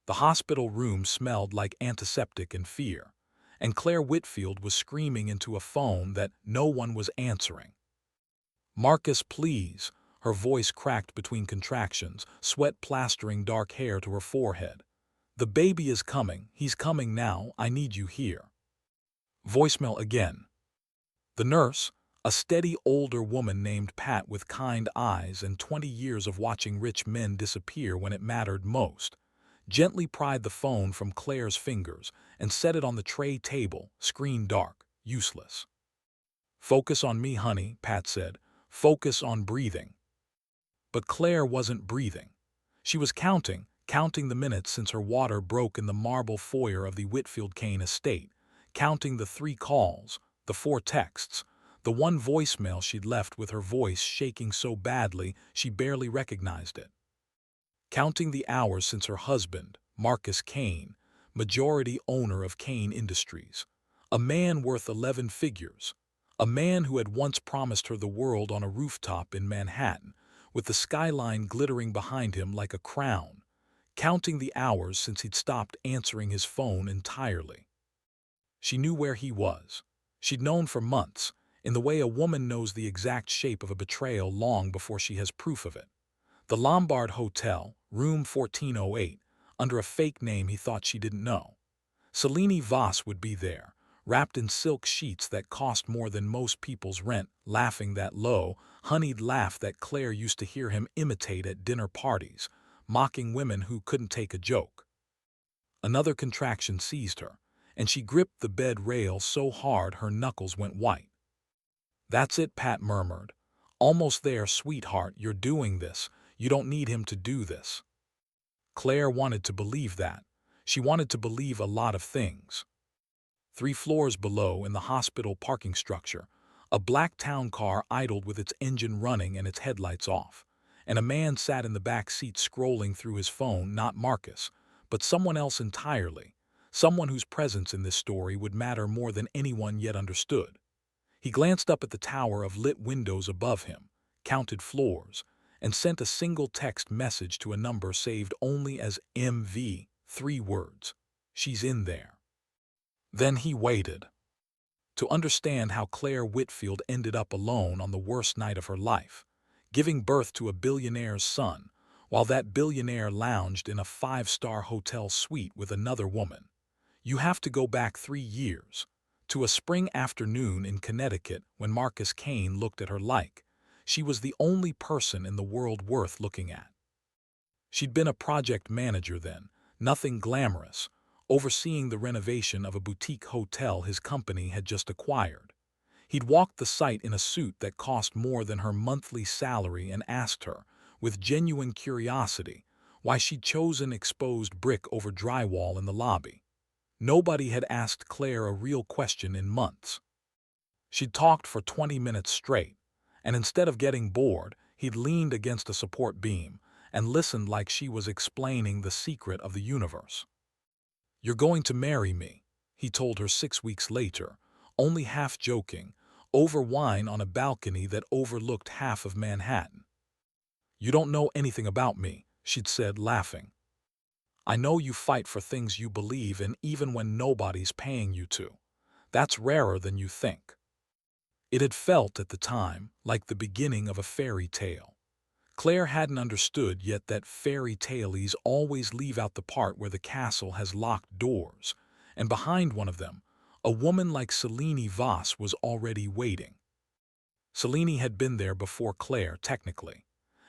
The hospital room smelled like antiseptic and fear, and Claire Whitfield was screaming into a phone that no one was answering. "Marcus, please." Her voice cracked between contractions, sweat plastering dark hair to her forehead. "The baby is coming. He's coming now. I need you here." Voicemail again. The nurse, a steady older woman named Pat with kind eyes and 20 years of watching rich men disappear when it mattered most, gently pried the phone from Claire's fingers and set it on the tray table, screen dark, useless. "Focus on me, honey," Pat said. "Focus on breathing." But Claire wasn't breathing. She was counting the minutes since her water broke in the marble foyer of the Whitfield Kane estate, counting the 3 calls, the 4 texts, the 1 voicemail she'd left with her voice shaking so badly she barely recognized it. Counting the hours since her husband, Marcus Kane, majority owner of Kane Industries, a man worth 11 figures, a man who had once promised her the world on a rooftop in Manhattan, with the skyline glittering behind him like a crown, counting the hours since he'd stopped answering his phone entirely. She knew where he was. She'd known for months, in the way a woman knows the exact shape of a betrayal long before she has proof of it. The Lombard Hotel, room 1408, under a fake name he thought she didn't know. Selene Voss would be there, wrapped in silk sheets that cost more than most people's rent, laughing that low, honeyed laugh that Claire used to hear him imitate at dinner parties, mocking women who couldn't take a joke. Another contraction seized her, and she gripped the bed rail so hard her knuckles went white. "That's it," Pat murmured. "Almost there, sweetheart, you're doing this. You don't need him to do this." Claire wanted to believe that. She wanted to believe a lot of things. 3 floors below, in the hospital parking structure, a black town car idled with its engine running and its headlights off, and a man sat in the back seat scrolling through his phone, not Marcus, but someone else entirely, someone whose presence in this story would matter more than anyone yet understood. He glanced up at the tower of lit windows above him, counted floors, and sent a single text message to a number saved only as MV, 3 words. "She's in there." Then he waited. To understand how Claire Whitfield ended up alone on the worst night of her life, giving birth to a billionaire's son, while that billionaire lounged in a 5-star hotel suite with another woman, you have to go back 3 years, to a spring afternoon in Connecticut when Marcus Kane looked at her like she was the only person in the world worth looking at. She'd been a project manager then, nothing glamorous, overseeing the renovation of a boutique hotel his company had just acquired. He'd walked the site in a suit that cost more than her monthly salary and asked her, with genuine curiosity, why she'd chosen exposed brick over drywall in the lobby. Nobody had asked Claire a real question in months. She'd talked for 20 minutes straight, and instead of getting bored, he'd leaned against a support beam and listened like she was explaining the secret of the universe. "You're going to marry me," he told her 6 weeks later, only half joking, over wine on a balcony that overlooked half of Manhattan. "You don't know anything about me," she'd said, laughing. "I know you fight for things you believe in even when nobody's paying you to. That's rarer than you think." It had felt at the time like the beginning of a fairy tale. Claire hadn't understood yet that fairy tales always leave out the part where the castle has locked doors, and behind one of them, a woman like Selene Voss was already waiting. Selene had been there before Claire, technically.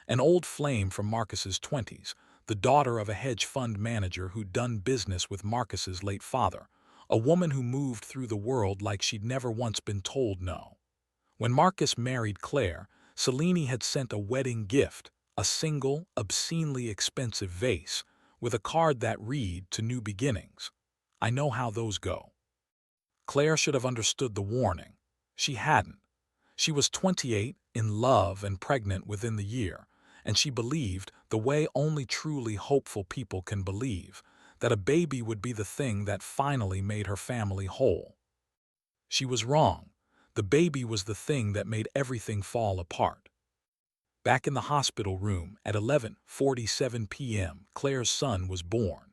An old flame from Marcus's 20s, the daughter of a hedge fund manager who'd done business with Marcus's late father, a woman who moved through the world like she'd never once been told no. When Marcus married Claire, Selene had sent a wedding gift, a single, obscenely expensive vase, with a card that read, "To new beginnings." I know how those go. Claire should have understood the warning. She hadn't. She was 28, in love and pregnant within the year, and she believed, the way only truly hopeful people can believe, that a baby would be the thing that finally made her family whole. She was wrong. The baby was the thing that made everything fall apart. Back in the hospital room at 11:47 p.m., Claire's son was born.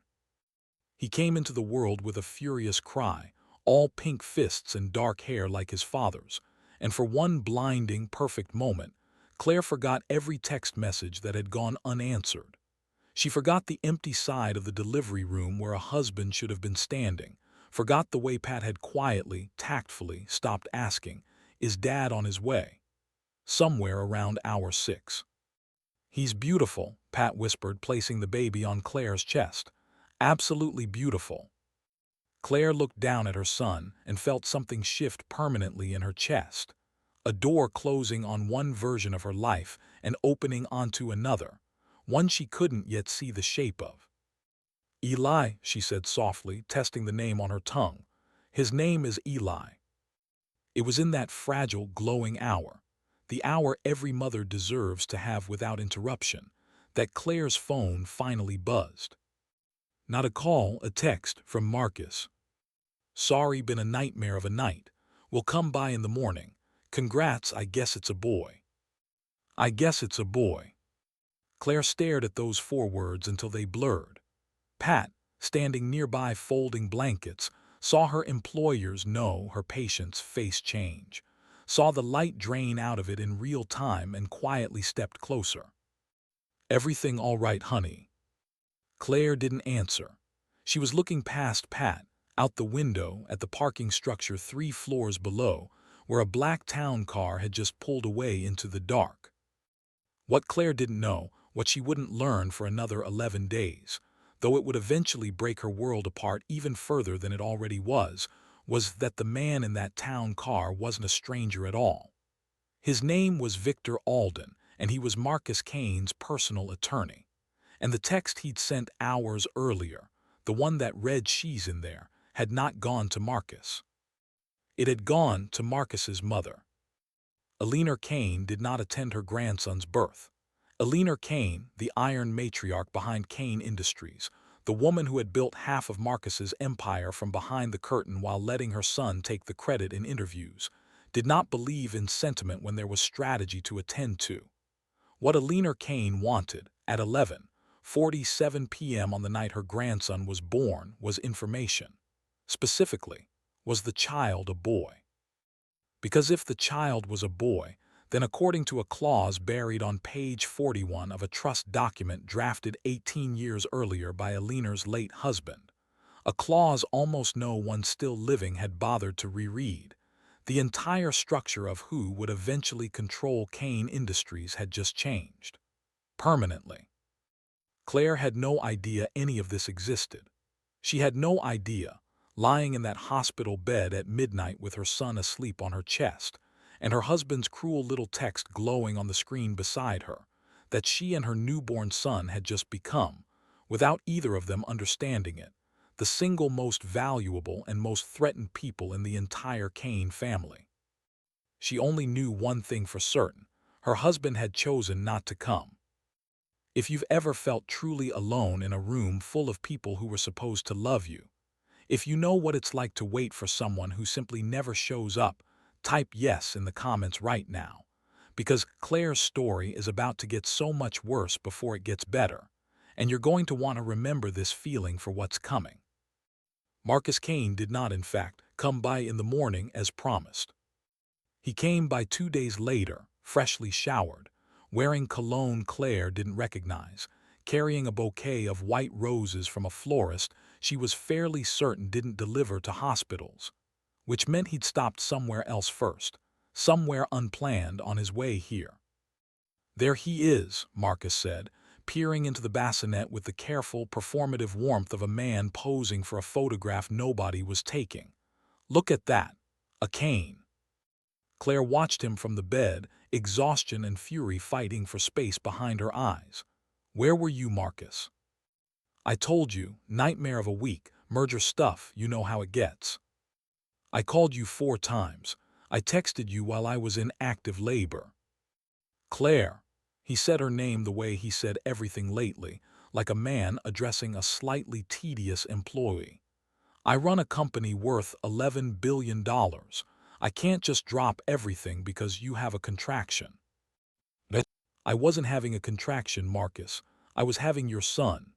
He came into the world with a furious cry, all pink fists and dark hair like his father's, and for one blinding, perfect moment, Claire forgot every text message that had gone unanswered. She forgot the empty side of the delivery room where a husband should have been standing, forgot the way Pat had quietly, tactfully stopped asking, "Is Dad on his way?" Somewhere around hour 6. "He's beautiful," Pat whispered, placing the baby on Claire's chest. "Absolutely beautiful." Claire looked down at her son and felt something shift permanently in her chest. A door closing on one version of her life and opening onto another, one she couldn't yet see the shape of. "Eli," she said softly, testing the name on her tongue. "His name is Eli." It was in that fragile, glowing hour, the hour every mother deserves to have without interruption, that Claire's phone finally buzzed. Not a call, a text from Marcus. "Sorry, been a nightmare of a night. We'll come by in the morning. Congrats, I guess it's a boy." "I guess it's a boy." Claire stared at those 4 words until they blurred. Pat, standing nearby folding blankets, saw her employers know her patient's face change, saw the light drain out of it in real time and quietly stepped closer. "Everything all right, honey?" Claire didn't answer. She was looking past Pat, out the window at the parking structure 3 floors below, where a black town car had just pulled away into the dark. What Claire didn't know, what she wouldn't learn for another 11 days, though it would eventually break her world apart even further than it already was that the man in that town car wasn't a stranger at all. His name was Victor Alden, and he was Marcus Kane's personal attorney. And the text he'd sent hours earlier, the one that read "She's in there," had not gone to Marcus. It had gone to Marcus's mother. Eleanor Kane did not attend her grandson's birth. Eleanor Kane, the iron matriarch behind Kane Industries, the woman who had built half of Marcus's empire from behind the curtain while letting her son take the credit in interviews, did not believe in sentiment when there was strategy to attend to. What Eleanor Kane wanted, at 11:47 p.m. on the night her grandson was born, was information. Specifically, was the child a boy? Because if the child was a boy, then according to a clause buried on page 41 of a trust document drafted 18 years earlier by Eleanor's late husband, a clause almost no one still living had bothered to reread, the entire structure of who would eventually control Kane Industries had just changed. Permanently. Claire had no idea any of this existed. She had no idea, lying in that hospital bed at midnight with her son asleep on her chest, and her husband's cruel little text glowing on the screen beside her, that she and her newborn son had just become, without either of them understanding it, the single most valuable and most threatened people in the entire Kane family. She only knew one thing for certain: her husband had chosen not to come. If you've ever felt truly alone in a room full of people who were supposed to love you, if you know what it's like to wait for someone who simply never shows up, type yes in the comments right now, because Claire's story is about to get so much worse before it gets better, and you're going to want to remember this feeling for what's coming. Marcus Kane did not, in fact, come by in the morning as promised. He came by 2 days later, freshly showered, wearing cologne Claire didn't recognize, carrying a bouquet of white roses from a florist she was fairly certain didn't deliver to hospitals, which meant he'd stopped somewhere else first, somewhere unplanned on his way here. "There he is," Marcus said, peering into the bassinet with the careful, performative warmth of a man posing for a photograph nobody was taking. "Look at that. A Kane." Claire watched him from the bed, exhaustion and fury fighting for space behind her eyes. "Where were you, Marcus?" "I told you, nightmare of a week, merger stuff, you know how it gets." "I called you 4 times. I texted you while I was in active labor." "Claire." He said her name the way he said everything lately, like a man addressing a slightly tedious employee. "I run a company worth $11 billion. I can't just drop everything because you have a contraction." "I wasn't having a contraction, Marcus. I was having your son."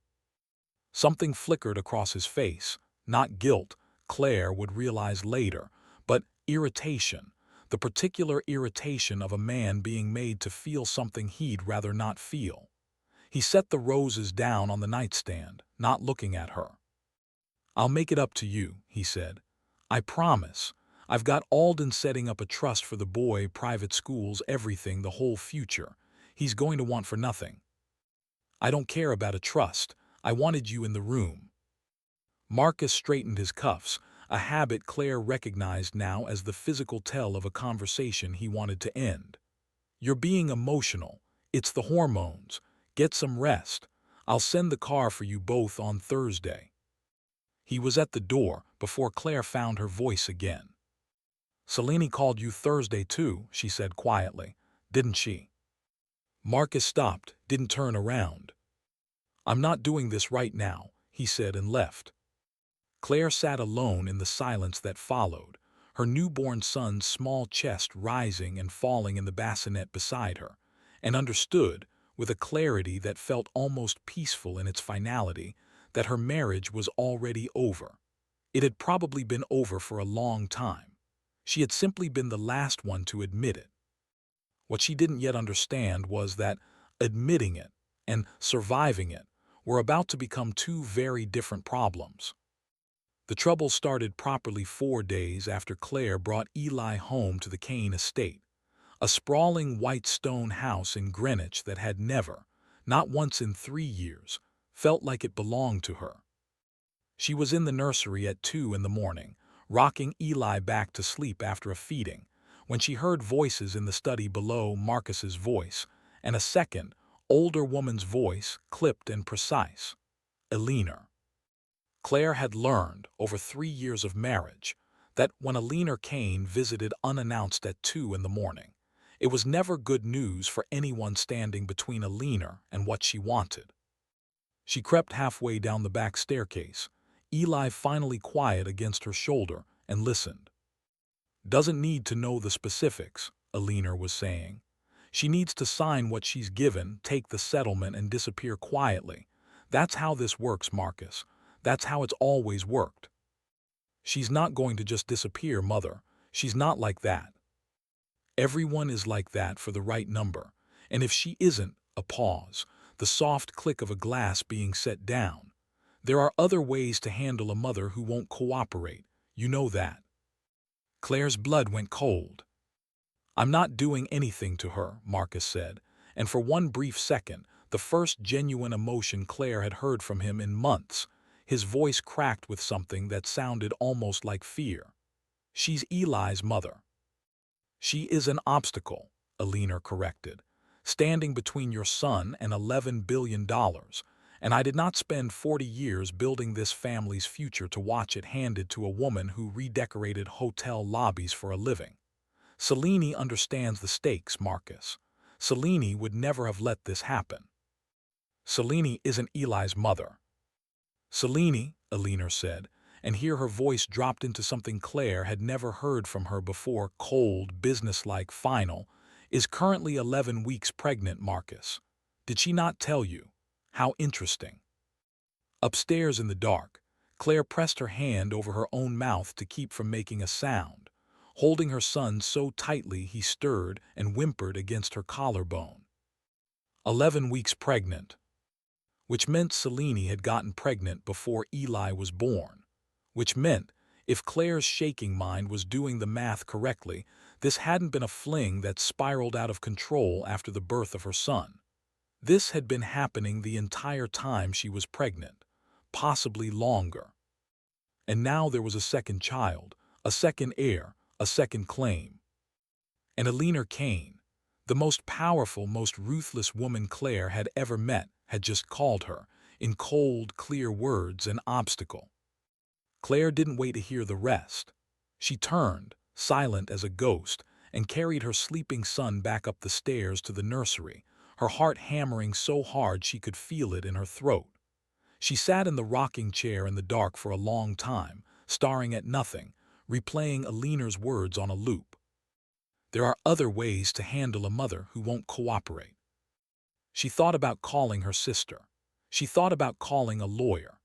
Something flickered across his face, not guilt, Claire would realize later, but irritation, the particular irritation of a man being made to feel something he'd rather not feel. He set the roses down on the nightstand, not looking at her. "I'll make it up to you," he said. "I promise. I've got Alden setting up a trust for the boy, private schools, everything, the whole future. He's going to want for nothing. I don't care about a trust. I wanted you in the room." Marcus straightened his cuffs, a habit Claire recognized now as the physical tell of a conversation he wanted to end. "You're being emotional. It's the hormones. Get some rest. I'll send the car for you both on Thursday." He was at the door before Claire found her voice again. "Selene called you Thursday too," she said quietly. "Didn't she?" Marcus stopped, didn't turn around. "I'm not doing this right now," he said and left. Claire sat alone in the silence that followed, her newborn son's small chest rising and falling in the bassinet beside her, and understood, with a clarity that felt almost peaceful in its finality, that her marriage was already over. It had probably been over for a long time. She had simply been the last one to admit it. What she didn't yet understand was that admitting it and surviving it were about to become two very different problems. The trouble started properly 4 days after Claire brought Eli home to the Kane estate, a sprawling white stone house in Greenwich that had never, not once in 3 years, felt like it belonged to her. She was in the nursery at 2 in the morning, rocking Eli back to sleep after a feeding, when she heard voices in the study below, Marcus's voice, and a second, older woman's voice, clipped and precise. Eleanor. Claire had learned, over 3 years of marriage, that when Eleanor Kane visited unannounced at 2 in the morning, it was never good news for anyone standing between Eleanor and what she wanted. She crept halfway down the back staircase, Eli finally quiet against her shoulder, and listened. "Doesn't need to know the specifics," Eleanor was saying. "She needs to sign what she's given, take the settlement, and disappear quietly. That's how this works, Marcus. That's how it's always worked." "She's not going to just disappear, Mother. She's not like that." "Everyone is like that for the right number. And if she isn't," a pause, the soft click of a glass being set down, "there are other ways to handle a mother who won't cooperate. You know that." Claire's blood went cold. "I'm not doing anything to her," Marcus said, and for one brief second, the first genuine emotion Claire had heard from him in months, his voice cracked with something that sounded almost like fear. "She's Eli's mother." "She is an obstacle," Eleanor corrected, "standing between your son and $11 billion, and I did not spend 40 years building this family's future to watch it handed to a woman who redecorated hotel lobbies for a living. Selene understands the stakes, Marcus. Selene would never have let this happen." "Selene isn't Eli's mother." "Selene," Eleanor said, and here her voice dropped into something Claire had never heard from her before, cold, businesslike, final, "is currently 11 weeks pregnant, Marcus. Did she not tell you? How interesting." Upstairs in the dark, Claire pressed her hand over her own mouth to keep from making a sound, holding her son so tightly he stirred and whimpered against her collarbone. 11 weeks pregnant. Which meant Selene had gotten pregnant before Eli was born. Which meant, if Claire's shaking mind was doing the math correctly, this hadn't been a fling that spiraled out of control after the birth of her son. This had been happening the entire time she was pregnant, possibly longer. And now there was a second child, a second heir, a second claim. And Eleanor Kane, the most powerful, most ruthless woman Claire had ever met, had just called her, in cold, clear words, an obstacle. Claire didn't wait to hear the rest. She turned, silent as a ghost, and carried her sleeping son back up the stairs to the nursery, her heart hammering so hard she could feel it in her throat. She sat in the rocking chair in the dark for a long time, staring at nothing, replaying Eleanor's words on a loop. There are other ways to handle a mother who won't cooperate. She thought about calling her sister. She thought about calling a lawyer.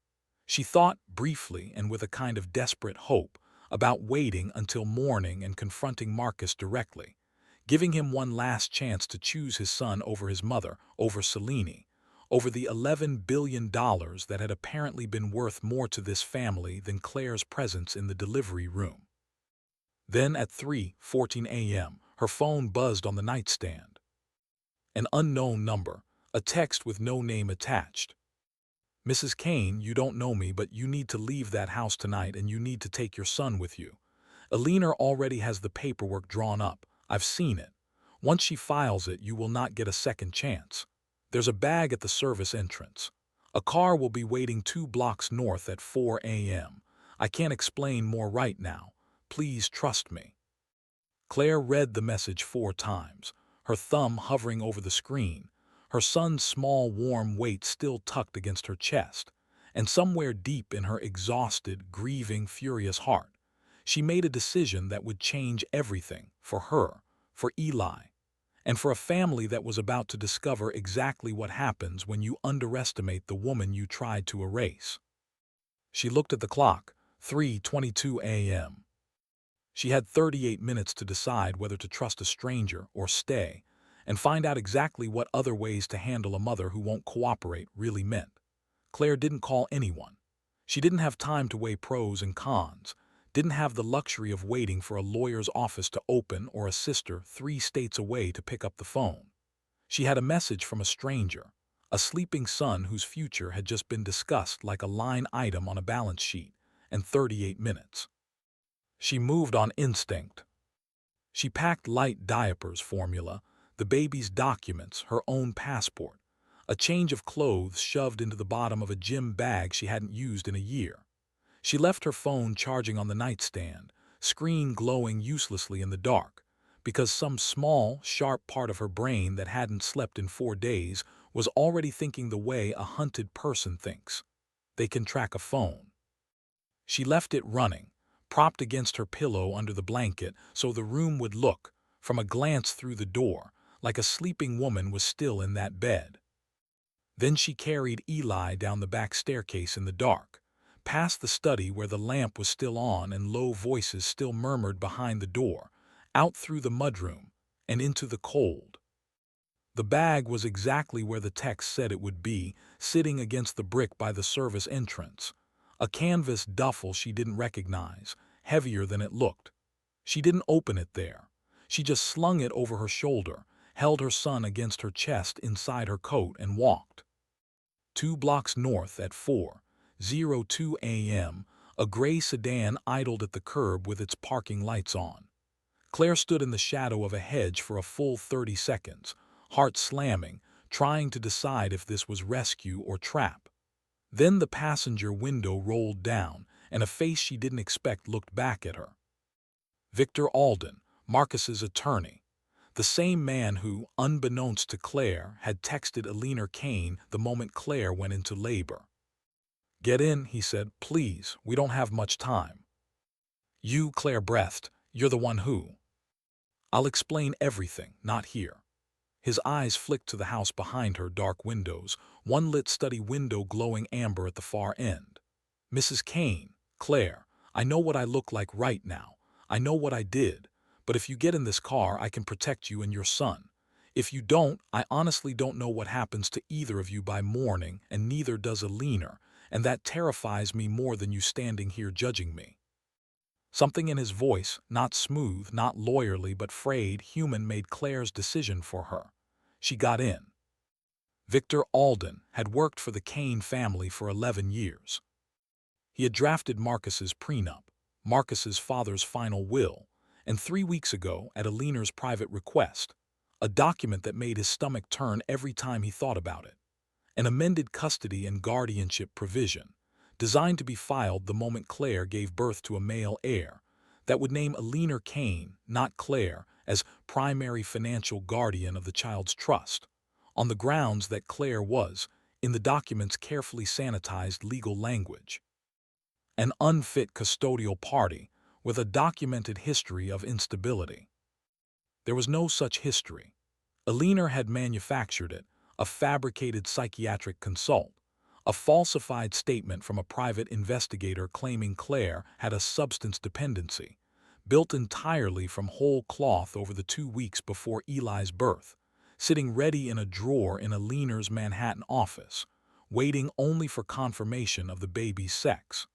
She thought briefly and with a kind of desperate hope about waiting until morning and confronting Marcus directly, giving him one last chance to choose his son over his mother, over Selene, over the $11 billion that had apparently been worth more to this family than Claire's presence in the delivery room. Then at 3:14 a.m., her phone buzzed on the nightstand. An unknown number, a text with no name attached. "Mrs. Kane, you don't know me, but you need to leave that house tonight and you need to take your son with you. Eleanor already has the paperwork drawn up. I've seen it. Once she files it, you will not get a second chance. There's a bag at the service entrance. A car will be waiting 2 blocks north at 4 a.m. I can't explain more right now. Please trust me." Claire read the message 4 times, her thumb hovering over the screen, her son's small warm weight still tucked against her chest, and somewhere deep in her exhausted, grieving, furious heart, she made a decision that would change everything for her, for Eli, and for a family that was about to discover exactly what happens when you underestimate the woman you tried to erase. She looked at the clock, 3:22 a.m. She had 38 minutes to decide whether to trust a stranger or stay, and find out exactly what other ways to handle a mother who won't cooperate really meant. Claire didn't call anyone. She didn't have time to weigh pros and cons, didn't have the luxury of waiting for a lawyer's office to open or a sister 3 states away to pick up the phone. She had a message from a stranger, a sleeping son whose future had just been discussed like a line item on a balance sheet, and 38 minutes. She moved on instinct. She packed light diapers formula, the baby's documents, her own passport, a change of clothes shoved into the bottom of a gym bag she hadn't used in a year. She left her phone charging on the nightstand, screen glowing uselessly in the dark, because some small, sharp part of her brain that hadn't slept in 4 days was already thinking the way a hunted person thinks. They can track a phone. She left it running, propped against her pillow under the blanket so the room would look, from a glance through the door, like a sleeping woman was still in that bed. Then she carried Eli down the back staircase in the dark, past the study where the lamp was still on and low voices still murmured behind the door, out through the mudroom, and into the cold. The bag was exactly where the text said it would be, sitting against the brick by the service entrance. A canvas duffel she didn't recognize, heavier than it looked. She didn't open it there. She just slung it over her shoulder, held her son against her chest inside her coat and walked. 2 blocks north at 4:02 a.m., a gray sedan idled at the curb with its parking lights on. Claire stood in the shadow of a hedge for a full 30 seconds, heart slamming, trying to decide if this was rescue or trap. Then the passenger window rolled down, and a face she didn't expect looked back at her. Victor Alden, Marcus's attorney, the same man who, unbeknownst to Claire, had texted Eleanor Kane the moment Claire went into labor. "Get in," he said, "please, we don't have much time." "You," Claire breathed, "you're the one who—" "I'll explain everything, not here." His eyes flicked to the house behind her, dark windows, one lit study window glowing amber at the far end. "Mrs. Kane, Claire, I know what I look like right now. I know what I did. But if you get in this car, I can protect you and your son. If you don't, I honestly don't know what happens to either of you by morning, and neither does Eleanor, and that terrifies me more than you standing here judging me." Something in his voice, not smooth, not lawyerly, but frayed, human, made Claire's decision for her. She got in. Victor Alden had worked for the Kane family for 11 years. He had drafted Marcus's prenup, Marcus's father's final will, and 3 weeks ago, at Eleanor's private request, a document that made his stomach turn every time he thought about it, an amended custody and guardianship provision, designed to be filed the moment Claire gave birth to a male heir, that would name Eleanor Kane, not Claire, as primary financial guardian of the child's trust, on the grounds that Claire was, in the document's carefully sanitized legal language, an unfit custodial party with a documented history of instability. There was no such history. Eleanor had manufactured it, a fabricated psychiatric consult, A falsified statement from a private investigator claiming Claire had a substance dependency, built entirely from whole cloth over the 2 weeks before Eli's birth, sitting ready in a drawer in a leaner's Manhattan office, waiting only for confirmation of the baby's sex.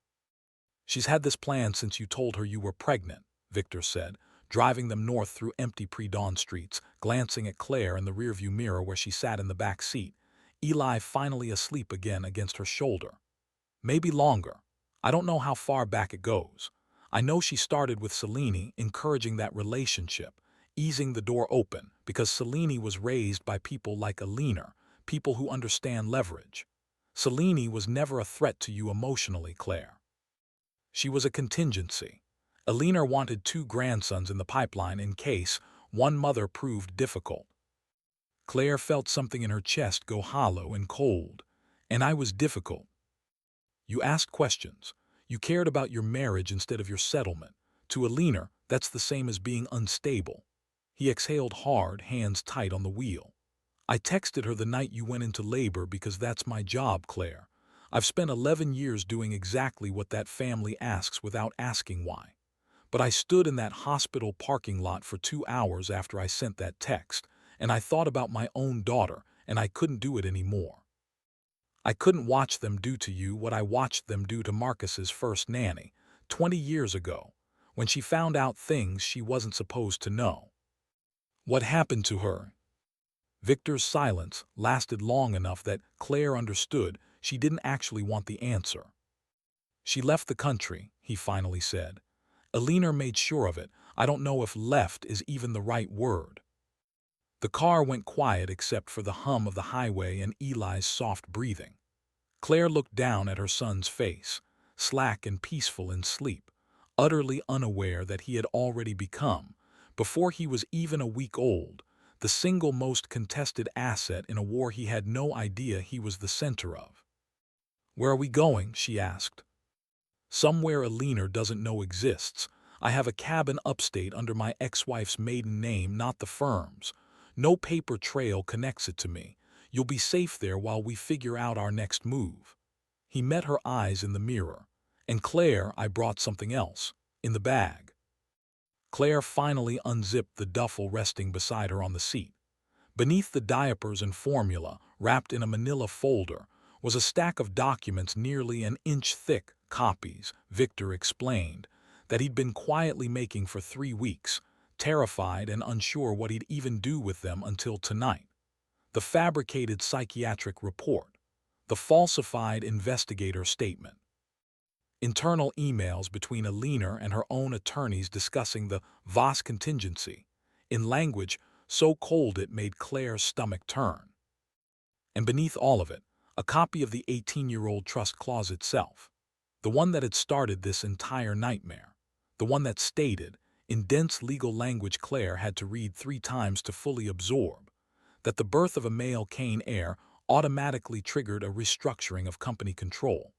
"She's had this plan since you told her you were pregnant," Victor said, driving them north through empty pre-dawn streets, glancing at Claire in the rearview mirror where she sat in the back seat, Eli finally asleep again against her shoulder. "Maybe longer. I don't know how far back it goes. I know she started with Selene, encouraging that relationship, easing the door open, because Selene was raised by people like Alina, people who understand leverage. Selene was never a threat to you emotionally, Claire. She was a contingency. Alina wanted 2 grandsons in the pipeline in case one mother proved difficult. Claire felt something in her chest go hollow and cold. And I was difficult. You asked questions. You cared about your marriage instead of your settlement. To Alina, that's the same as being unstable." He exhaled hard, hands tight on the wheel. "I texted her the night you went into labor because that's my job, Claire. I've spent 11 years doing exactly what that family asks without asking why. But I stood in that hospital parking lot for 2 hours after I sent that text, and I thought about my own daughter, and I couldn't do it anymore. I couldn't watch them do to you what I watched them do to Marcus's first nanny, 20 years ago, when she found out things she wasn't supposed to know." "What happened to her?" Victor's silence lasted long enough that Claire understood she didn't actually want the answer. "She left the country," he finally said. "Alina made sure of it. I don't know if left is even the right word." The car went quiet except for the hum of the highway and Eli's soft breathing. Claire looked down at her son's face, slack and peaceful in sleep, utterly unaware that he had already become, before he was even a week old, the single most contested asset in a war he had no idea he was the center of. "Where are we going?" she asked. "Somewhere Alina doesn't know exists. I have a cabin upstate under my ex-wife's maiden name, not the firm's. No paper trail connects it to me. You'll be safe there while we figure out our next move." He met her eyes in the mirror. "And Claire, I brought something else. In the bag." Claire finally unzipped the duffel resting beside her on the seat. Beneath the diapers and formula, wrapped in a manila folder, was a stack of documents nearly an inch thick, copies, Victor explained, that he'd been quietly making for 3 weeks, terrified and unsure what he'd even do with them until tonight. The fabricated psychiatric report, the falsified investigator statement, internal emails between Alina and her own attorneys discussing the Voss contingency, in language so cold it made Claire's stomach turn. And beneath all of it, a copy of the 18-year-old trust clause itself, the one that had started this entire nightmare, the one that stated, in dense legal language Claire had to read 3 times to fully absorb, that the birth of a male Kane heir automatically triggered a restructuring of company control,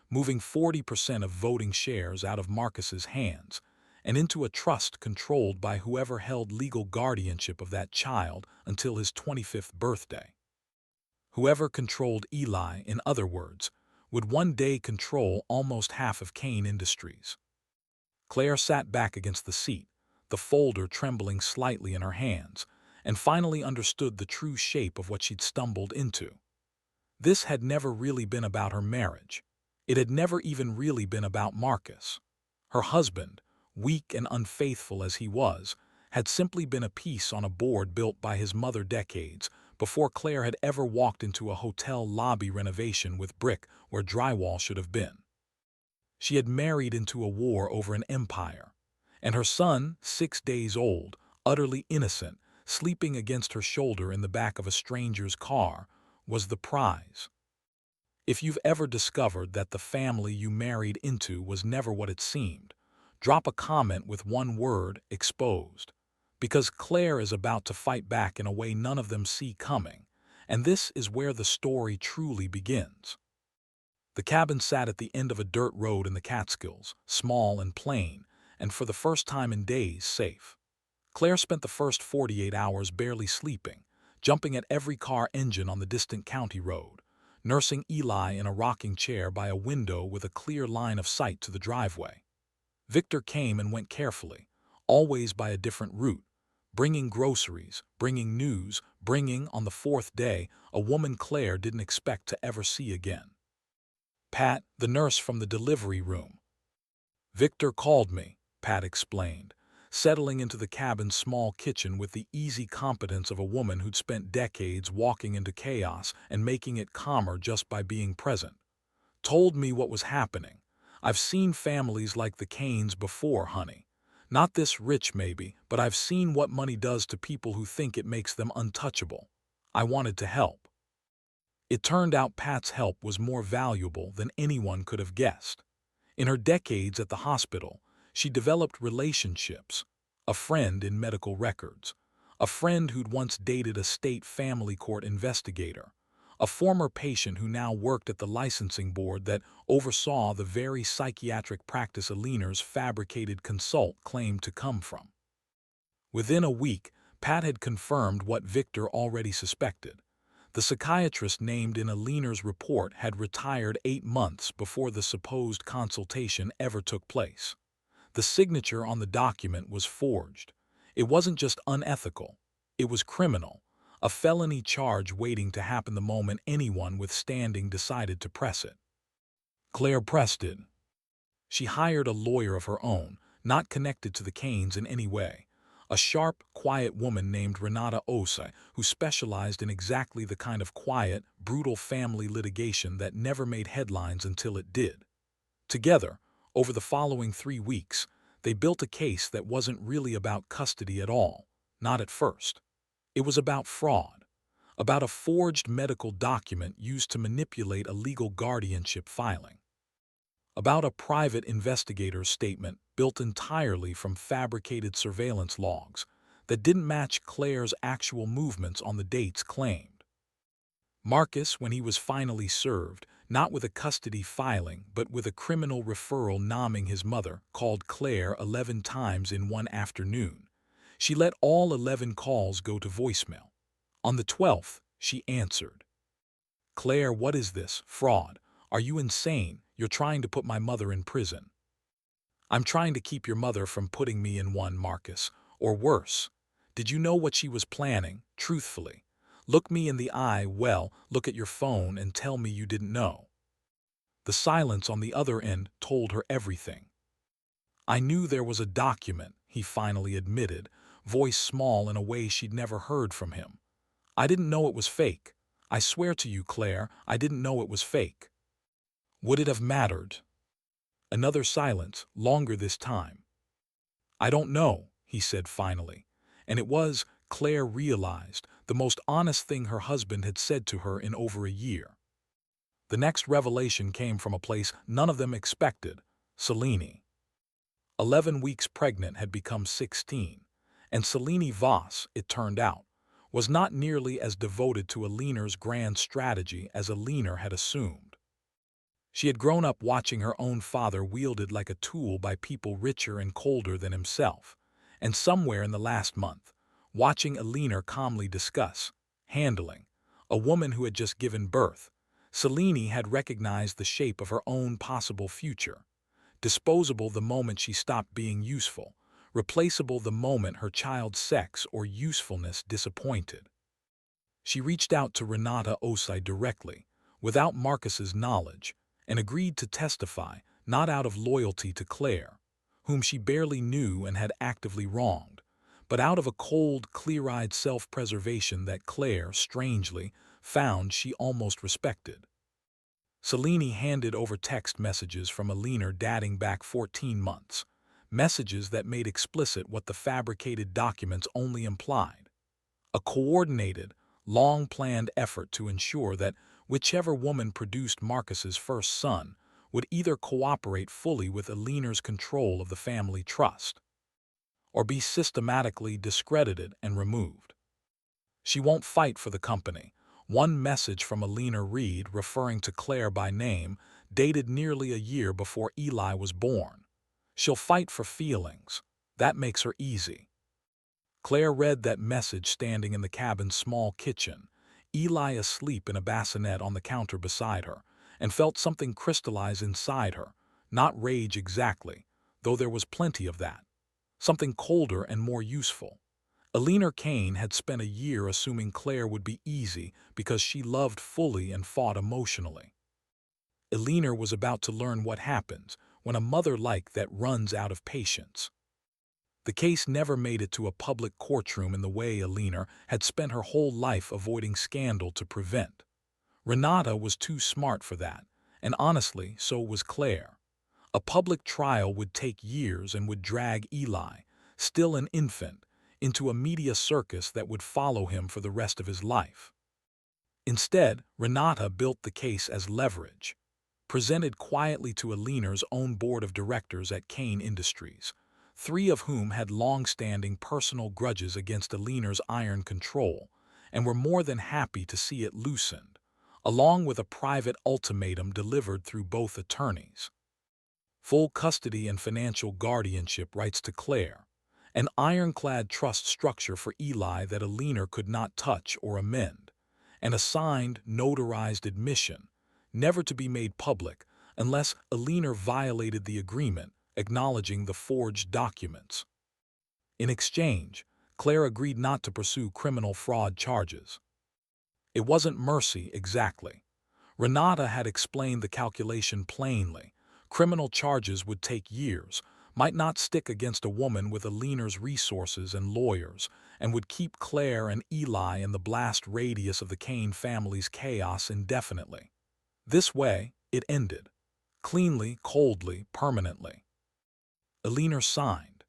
moving 40% of voting shares out of Marcus's hands and into a trust controlled by whoever held legal guardianship of that child until his 25th birthday. Whoever controlled Eli, in other words, would one day control almost half of Kane Industries. Claire sat back against the seat, the folder trembling slightly in her hands, and finally understood the true shape of what she'd stumbled into. This had never really been about her marriage. It had never even really been about Marcus. Her husband, weak and unfaithful as he was, had simply been a piece on a board built by his mother decades before Claire had ever walked into a hotel lobby renovation with brick where drywall should have been. She had married into a war over an empire, and her son, 6 days old, utterly innocent, sleeping against her shoulder in the back of a stranger's car, was the prize. If you've ever discovered that the family you married into was never what it seemed, drop a comment with one word: exposed. Because Claire is about to fight back in a way none of them see coming, and this is where the story truly begins. The cabin sat at the end of a dirt road in the Catskills, small and plain, and for the first time in days safe. Claire spent the first 48 hours barely sleeping, jumping at every car engine on the distant county road. nursing Eli in a rocking chair by a window with a clear line of sight to the driveway. Victor came and went carefully, always by a different route, bringing groceries, bringing news, bringing, on the fourth day, a woman Claire didn't expect to ever see again. Pat, the nurse from the delivery room. Victor called me, Pat explained, settling into the cabin's small kitchen with the easy competence of a woman who'd spent decades walking into chaos and making it calmer just by being present. Told me what was happening. I've seen families like the Kanes before, honey. Not this rich maybe, but I've seen what money does to people who think it makes them untouchable. I wanted to help. It turned out Pat's help was more valuable than anyone could have guessed. In her decades at the hospital, she developed relationships, a friend in medical records, a friend who'd once dated a state family court investigator, a former patient who now worked at the licensing board that oversaw the very psychiatric practice Alina's fabricated consult claimed to come from. Within a week, Pat had confirmed what Victor already suspected. The psychiatrist named in Alina's report had retired 8 months before the supposed consultation ever took place. The signature on the document was forged. It wasn't just unethical, it was criminal, a felony charge waiting to happen the moment anyone with standing decided to press it. Claire pressed it. She hired a lawyer of her own, not connected to the Kanes in any way. A sharp, quiet woman named Renata Osei, who specialized in exactly the kind of quiet, brutal family litigation that never made headlines until it did. Together, over the following 3 weeks, they built a case that wasn't really about custody at all, not at first. It was about fraud, about a forged medical document used to manipulate a legal guardianship filing, about a private investigator's statement built entirely from fabricated surveillance logs that didn't match Claire's actual movements on the dates claimed. Marcus, when he was finally served, not with a custody filing but with a criminal referral naming his mother, called Claire 11 times in one afternoon. She let all 11 calls go to voicemail. On the 12th, she answered. "Claire, what is this? Fraud. Are you insane? You're trying to put my mother in prison." "I'm trying to keep your mother from putting me in one, Marcus. Or worse. Did you know what she was planning, truthfully? Look me in the eye, well, look at your phone and tell me you didn't know." The silence on the other end told her everything. "I knew there was a document," he finally admitted, voice small in a way she'd never heard from him. "I didn't know it was fake. I swear to you, Claire, I didn't know it was fake." Would it have mattered? Another silence, longer this time. "I don't know," he said finally. And it was, Claire realized, the most honest thing her husband had said to her in over a year. The next revelation came from a place none of them expected, Selene. 11 weeks pregnant had become 16, and Selene Voss, it turned out, was not nearly as devoted to Alina's grand strategy as Alina had assumed. She had grown up watching her own father wielded like a tool by people richer and colder than himself, and somewhere in the last month, watching Alina calmly discuss, handling, a woman who had just given birth, Selene had recognized the shape of her own possible future, disposable the moment she stopped being useful, replaceable the moment her child's sex or usefulness disappointed. She reached out to Renata Osei directly, without Marcus's knowledge, and agreed to testify, not out of loyalty to Claire, whom she barely knew and had actively wronged, but out of a cold, clear-eyed self-preservation that Claire, strangely, found she almost respected. Selene handed over text messages from Alina dating back 14 months, messages that made explicit what the fabricated documents only implied. A coordinated, long-planned effort to ensure that whichever woman produced Marcus's first son would either cooperate fully with Alina's control of the family trust, or be systematically discredited and removed. "She won't fight for the company," one message from Alina read, referring to Claire by name, dated nearly a year before Eli was born. "She'll fight for feelings. That makes her easy." Claire read that message standing in the cabin's small kitchen, Eli asleep in a bassinet on the counter beside her, and felt something crystallize inside her, not rage exactly, though there was plenty of that. Something colder and more useful. Eleanor Kane had spent a year assuming Claire would be easy because she loved fully and fought emotionally. Eleanor was about to learn what happens when a mother like that runs out of patience. The case never made it to a public courtroom in the way Eleanor had spent her whole life avoiding scandal to prevent. Renata was too smart for that, and honestly, so was Claire. A public trial would take years and would drag Eli, still an infant, into a media circus that would follow him for the rest of his life. Instead, Renata built the case as leverage, presented quietly to Eleanor's own board of directors at Kane Industries, three of whom had long-standing personal grudges against Eleanor's iron control and were more than happy to see it loosened, along with a private ultimatum delivered through both attorneys. Full custody and financial guardianship rights to Claire, an ironclad trust structure for Eli that Eleanor could not touch or amend, and a signed, notarized admission, never to be made public unless Eleanor violated the agreement acknowledging the forged documents. In exchange, Claire agreed not to pursue criminal fraud charges. It wasn't mercy exactly. Renata had explained the calculation plainly. Criminal charges would take years, might not stick against a woman with Eleanor's resources and lawyers, and would keep Claire and Eli in the blast radius of the Kane family's chaos indefinitely. This way, it ended. Cleanly, coldly, permanently. Eleanor signed.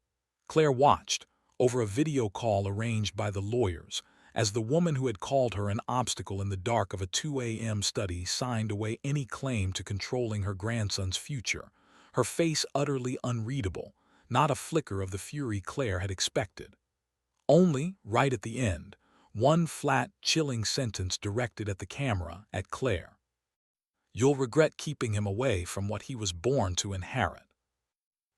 Claire watched, over a video call arranged by the lawyers, as the woman who had called her an obstacle in the dark of a 2 a.m. study signed away any claim to controlling her grandson's future, her face utterly unreadable, not a flicker of the fury Claire had expected. Only, right at the end, one flat, chilling sentence directed at the camera, at Claire. "You'll regret keeping him away from what he was born to inherit."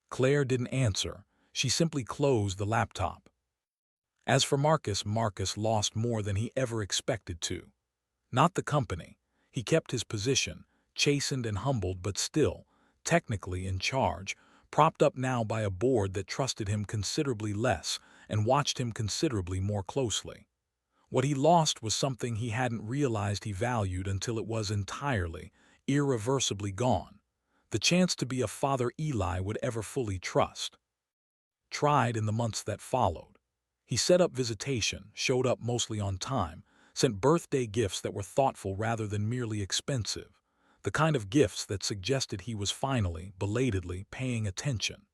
Claire didn't answer. She simply closed the laptop. As for Marcus, Marcus lost more than he ever expected to. Not the company. He kept his position, chastened and humbled, but still, technically in charge, propped up now by a board that trusted him considerably less and watched him considerably more closely. What he lost was something he hadn't realized he valued until it was entirely, irreversibly gone. The chance to be a father Eli would ever fully trust. Tried in the months that followed. He set up visitation, showed up mostly on time, sent birthday gifts that were thoughtful rather than merely expensive, the kind of gifts that suggested he was finally, belatedly, paying attention.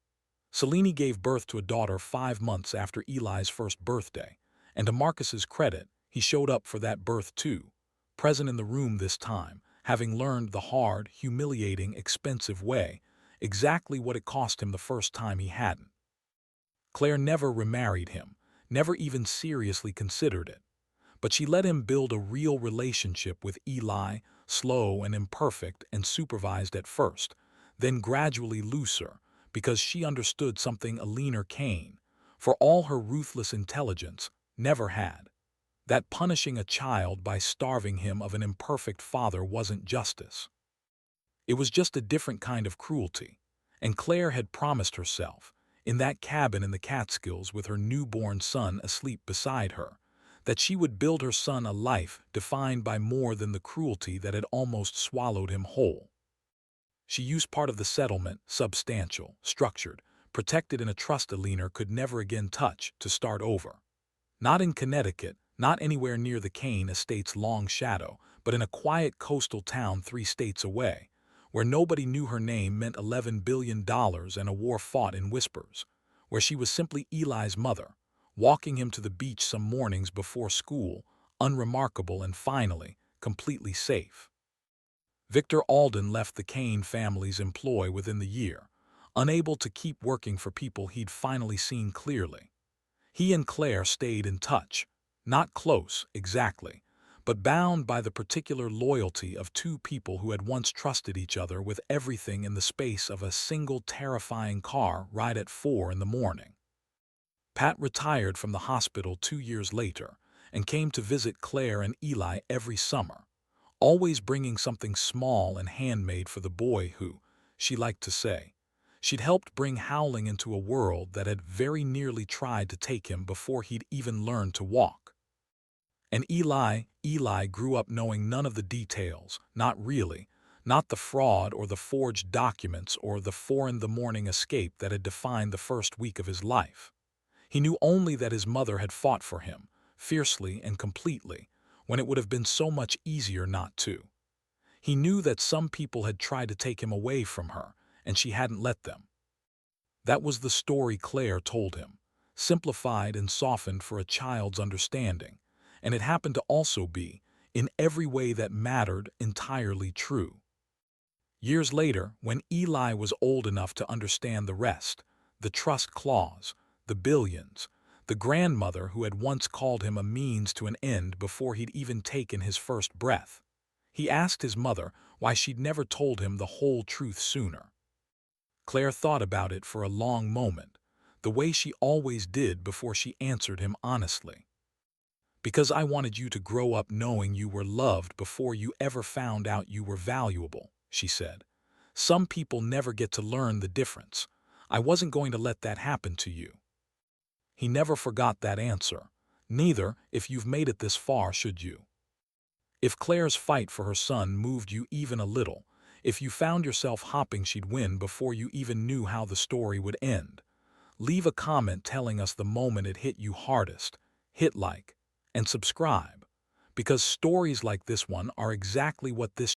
Selene gave birth to a daughter 5 months after Eli's first birthday, and to Marcus's credit, he showed up for that birth too, present in the room this time, having learned the hard, humiliating, expensive way, exactly what it cost him the first time he hadn't. Claire never remarried him, never even seriously considered it, but she let him build a real relationship with Eli, slow and imperfect and supervised at first, then gradually looser, because she understood something Eleanor Kane, for all her ruthless intelligence, never had. That punishing a child by starving him of an imperfect father wasn't justice. It was just a different kind of cruelty, and Claire had promised herself, in that cabin in the Catskills with her newborn son asleep beside her, that she would build her son a life defined by more than the cruelty that had almost swallowed him whole. She used part of the settlement, substantial, structured, protected in a trust Eleanor could never again touch, to start over. Not in Connecticut, not anywhere near the Kane estate's long shadow, but in a quiet coastal town 3 states away, where nobody knew her name meant $11 billion and a war fought in whispers, where she was simply Eli's mother, walking him to the beach some mornings before school, unremarkable and finally, completely safe. Victor Alden left the Kane family's employ within the year, unable to keep working for people he'd finally seen clearly. He and Claire stayed in touch, not close, exactly, but bound by the particular loyalty of 2 people who had once trusted each other with everything in the space of a single terrifying car ride at 4 in the morning. Pat retired from the hospital 2 years later, and came to visit Claire and Eli every summer, always bringing something small and handmade for the boy who, she liked to say, she'd helped bring howling into a world that had very nearly tried to take him before he'd even learned to walk. And Eli grew up knowing none of the details, not really, not the fraud or the forged documents or the 4 in the morning escape that had defined the first week of his life. He knew only that his mother had fought for him, fiercely and completely, when it would have been so much easier not to. He knew that some people had tried to take him away from her, and she hadn't let them. That was the story Claire told him, simplified and softened for a child's understanding, and it happened to also be, in every way that mattered, entirely true. Years later, when Eli was old enough to understand the rest, the trust clause, the billions, the grandmother who had once called him a means to an end before he'd even taken his first breath, he asked his mother why she'd never told him the whole truth sooner. Claire thought about it for a long moment, the way she always did before she answered him honestly. Because I wanted you to grow up knowing you were loved before you ever found out you were valuable, she said. Some people never get to learn the difference. I wasn't going to let that happen to you. He never forgot that answer. Neither, if you've made it this far, should you. If Claire's fight for her son moved you even a little, if you found yourself hoping she'd win before you even knew how the story would end, leave a comment telling us the moment it hit you hardest, hit like, and subscribe, because stories like this one are exactly what this